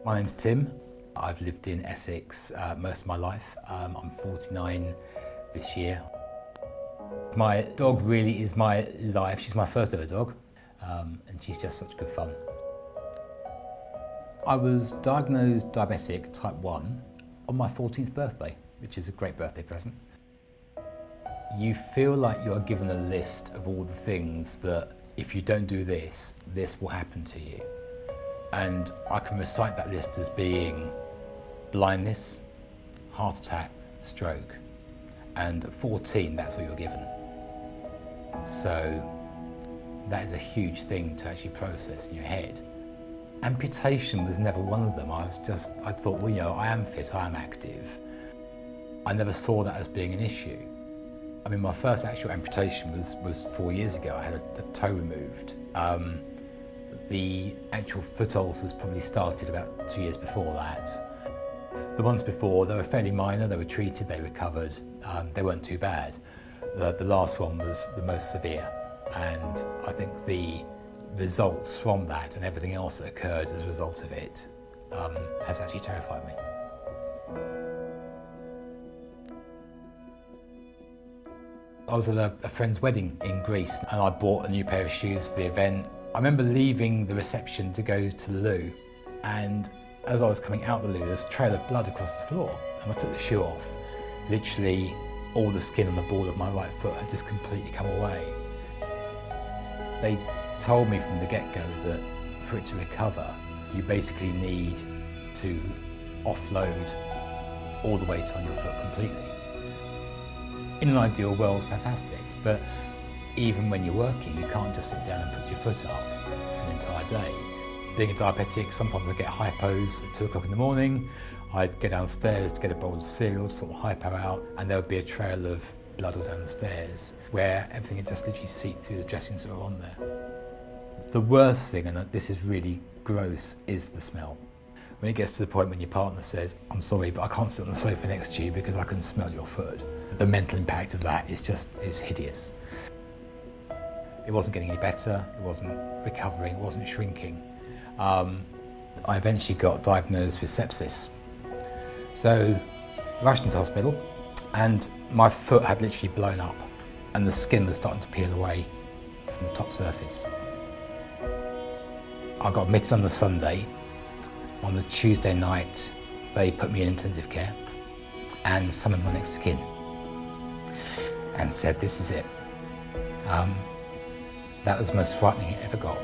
My name's Tim. I've lived in Essex most of my life. I'm 49 this year. My dog really is my life. She's my first ever dog, and she's just such good fun. I was diagnosed diabetic type 1 on my 14th birthday, which is a great birthday present. You feel like you're given a list of all the things that if you don't do this, this will happen to you. And I can recite that list as being blindness, heart attack, stroke. And at 14, that's what you're given. So that is a huge thing to actually process in your head. Amputation was never one of them. I thought, well, you know, I am fit, I am active. I never saw that as being an issue. I mean, my first actual amputation was 4 years ago. I had a toe removed. The actual foot ulcers probably started about 2 years before that. The ones before, they were fairly minor, they were treated, they recovered, they weren't too bad. The last one was the most severe, and I think the results from that and everything else that occurred as a result of it has actually terrified me. I was at a friend's wedding in Greece and I bought a new pair of shoes for the event. I remember leaving the reception to go to the loo, and as I was coming out the loo, there was a trail of blood across the floor, and I took the shoe off. Literally, all the skin on the ball of my right foot had just completely come away. They told me from the get-go that for it to recover, you basically need to offload all the weight on your foot completely. In an ideal world, fantastic, but even when you're working, you can't just sit down and put your foot up for an entire day. Being a diabetic, sometimes I get hypos at 2 o'clock in the morning. I'd get downstairs to get a bowl of cereal, sort of hypo out, and there would be a trail of blood all down the stairs where everything had just literally seeped through the dressings that were on there. The worst thing, and this is really gross, is the smell. When it gets to the point when your partner says, "I'm sorry, but I can't sit on the sofa next to you because I can smell your foot." The mental impact of that is hideous. It wasn't getting any better, it wasn't recovering, it wasn't shrinking. I eventually got diagnosed with sepsis. So, rushed into hospital, and my foot had literally blown up, and the skin was starting to peel away from the top surface. I got admitted on the Sunday. On the Tuesday night, they put me in intensive care and summoned my next of kin and said, "This is it." That was the most frightening it ever got.